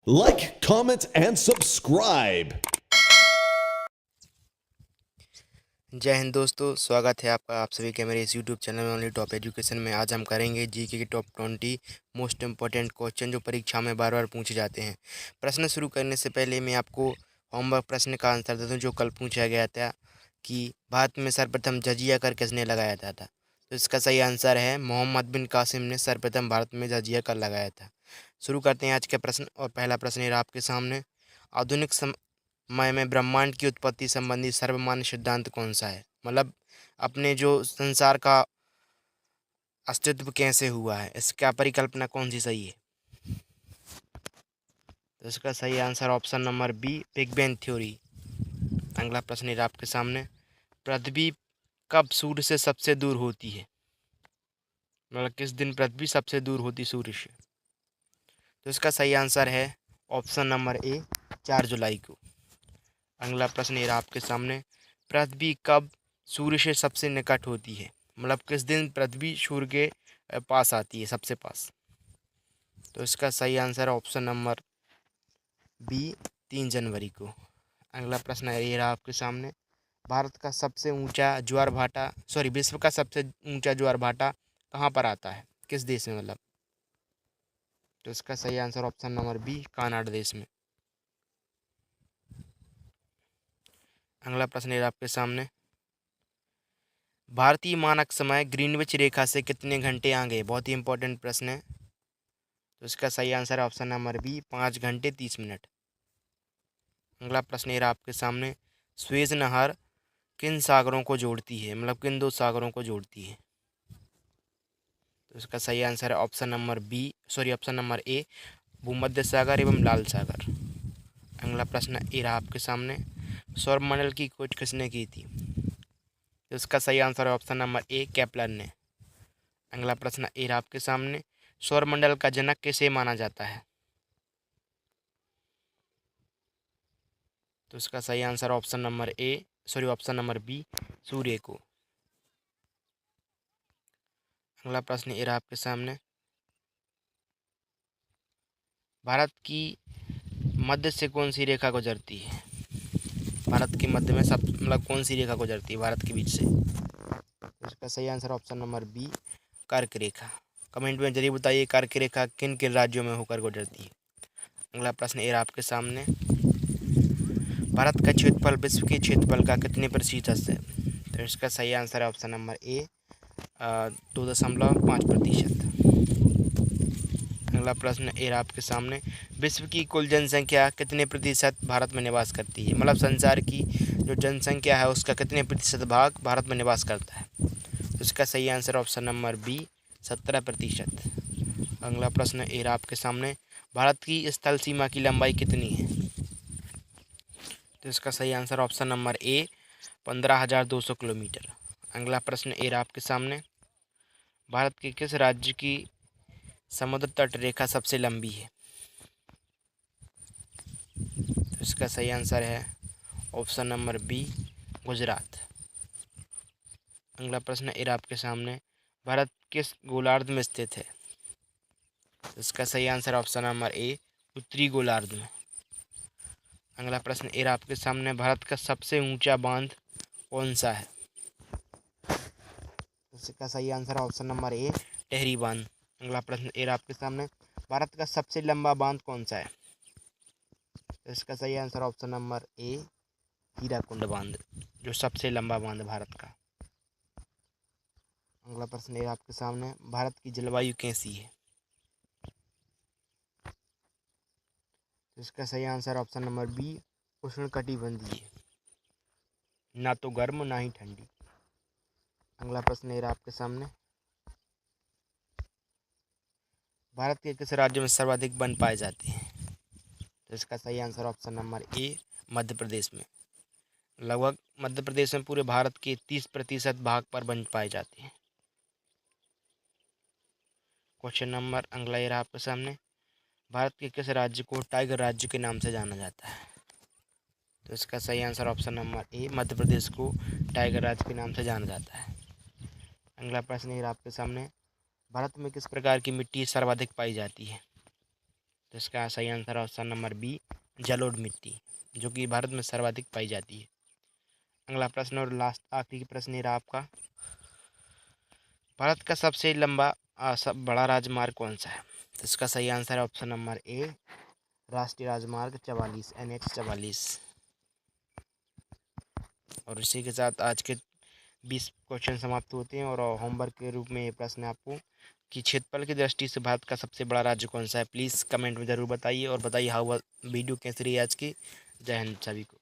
Like, comment, and subscribe. जय हिंद दोस्तों, स्वागत है आपका आप सभी के मेरे इस यूट्यूब चैनल में ओनली टॉप एजुकेशन में। आज हम करेंगे जीके के टॉप 20 मोस्ट इंपॉर्टेंट क्वेश्चन जो परीक्षा में बार बार पूछे जाते हैं। प्रश्न शुरू करने से पहले मैं आपको होमवर्क प्रश्न का आंसर देता हूँ जो कल पूछा गया था कि भारत में सर्वप्रथम जजिया कर किसने लगाया था। तो इसका सही आंसर है मोहम्मद बिन कासिम ने सर्वप्रथम भारत में जजिया कर लगाया था। शुरू करते हैं आज के प्रश्न और पहला प्रश्न है आपके सामने। आधुनिक समय में ब्रह्मांड की उत्पत्ति संबंधी सर्वमान्य सिद्धांत कौन सा है? मतलब अपने जो संसार का अस्तित्व कैसे हुआ है, इसका परिकल्पना कौन सी सही है? तो इसका सही answer option number B, big bang theory. अगला प्रश्न है आपके सामने। पृथ्वी कब सूर्य से सबसे दूर होती है? मतलब किस दिन पृथ्वी सबसे दूर होती सूर्य से? तो इसका सही आंसर है ऑप्शन नंबर ए, 4 जुलाई को। अगला प्रश्न है आपके सामने। पृथ्वी कब सूर्य से सबसे निकट होती है? मतलब किस दिन पृथ्वी सूर्य के पास आती है, सबसे पास? तो इसका सही आंसर है ऑप्शन नंबर बी, 3 जनवरी को। अगला प्रश्न है ये रहा आपके सामने। भारत का सबसे ऊंचा ज्वार भाटा विश्व का सबसे ऊंचा ज्वार भाटा कहाँ पर आता है, किस देश में मतलब? तो इसका सही answer option number B, Canada देश में। अगला प्रश्न है आपके सामने। भारतीय मानक समय ग्रीनविच रेखा से कितने घंटे आगे? बहुत ही इंपॉर्टेंट प्रश्न है। तो इसका सही आंसर है ऑप्शन नंबर बी, 5 घंटे 30 मिनट। अगला प्रश्न है आपके सामने। स्वेज नहर किन सागरों को जोड़ती है? मतलब किन दो सागरों को जोड़ती है? तो इसका सही आंसर है ऑप्शन नंबर ए, भूमध्य सागर एवं लाल सागर। अगला प्रश्न ये रहा आपके सामने। सौरमंडल की खोज किसने की थी? तो इसका सही आंसर है ऑप्शन नंबर ए, केपलर ने। अगला प्रश्न ये रहा आपके सामने। सौरमंडल का जनक किसे माना जाता है? तो इसका सही आंसर ऑप्शन नंबर बी, सूर्य को। अगला प्रश्न ये रहा आपके सामने। भारत की मध्य से कौन सी रेखा गुजरती है? भारत के मध्य में सब मतलब कौन सी रेखा गुजरती है भारत के बीच से? तो इसका सही आंसर ऑप्शन नंबर बी, कर्क रेखा। कमेंट में जरूर बताइए कर्क रेखा किन किन राज्यों में होकर गुजरती है। अगला प्रश्न ये रहा आपके सामने। भारत का क्षेत्रफल विश्व के क्षेत्रफल का कितने प्रतिशत है? तो इसका सही आंसर है ऑप्शन नंबर ए, 2.5%। अगला प्रश्न ये रहा आपके सामने। विश्व की कुल जनसंख्या कितने प्रतिशत भारत में निवास करती है? मतलब संसार की जो जनसंख्या है उसका कितने प्रतिशत भाग भारत में निवास करता है? तो इसका सही आंसर ऑप्शन नंबर बी, 17%। अगला प्रश्न ये रहा आपके सामने। भारत की स्थल सीमा की लंबाई कितनी है? तो इसका सही answer option number A, 15,200 kilometre. अगला प्रश्न ये रहा आपके सामने। भारत के किस राज्य की समुद्र तट रेखा सबसे लंबी है? तो इसका सही आंसर है ऑप्शन नंबर बी, गुजरात। अगला प्रश्न ये रहा आपके सामने। भारत किस गोलार्ध में स्थित है? तो इसका सही आंसर ऑप्शन नंबर ए, उत्तरी गोलार्ध में। अगला प्रश्न ये रहा आपके सामने। भारत का सबसे ऊंचा बांध कौन सा है? इसका सही answer option number A, Tehri बांध। अगला प्रश्न ये रहा आपके सामने। भारत का सबसे लंबा बांध कौन सा है? इसका सही answer option number A, Hirakud बांध, जो सबसे लंबा बांध भारत का। अगला प्रश्न ये आपके सामने। भारत की जलवायु कैसी है? इसका सही आंसर ऑप्शन नंबर बी, उष्णकटिबंधीय, ना तो गर्म ना ही ठंडी। अगला प्रश्न ये आपके सामने। भारत के किस राज्य में सर्वाधिक वन पाए जाते हैं? तो इसका सही answer option number A, Madhya Pradesh में। लगभग मध्य प्रदेश में पूरे भारत के 30% भाग पर वन पाए जाते हैं। क्वेश्चन नंबर अगला ये रहा आपके सामने। भारत के किस राज्य को टाइगर राज्य के नाम से जाना जाता है? तो इसका सही answer option number A, Madhya Pradesh को टाइगर राज्य के नाम से जाना जाता है। अगला प्रश्न ये रहा आपके सामने। भारत में किस प्रकार की मिट्टी सर्वाधिक पाई जाती है? तो इसका सही आंसर है ऑप्शन नंबर बी, जलोढ़ मिट्टी, जो कि भारत में सर्वाधिक पाई जाती है। अगला प्रश्न और लास्ट आखिरी प्रश्न है आपका, भारत का सबसे लंबा सब बड़ा राजमार्ग कौन सा है? तो इसका सही आंसर है ऑप्शन नंबर ए, राष्ट्रीय राजमार्ग 44, NH 44। और इसी के साथ आज के 20 क्वेश्चन समाप्त होते हैं। और होमवर्क के रूप में ये प्रश्न है आपको कि क्षेत्रफल की दृष्टि से भारत का सबसे बड़ा राज्य कौन सा है? प्लीज़ कमेंट में ज़रूर बताइए और बताइए वीडियो कैसी रही आज की। जय हिंद सभी को।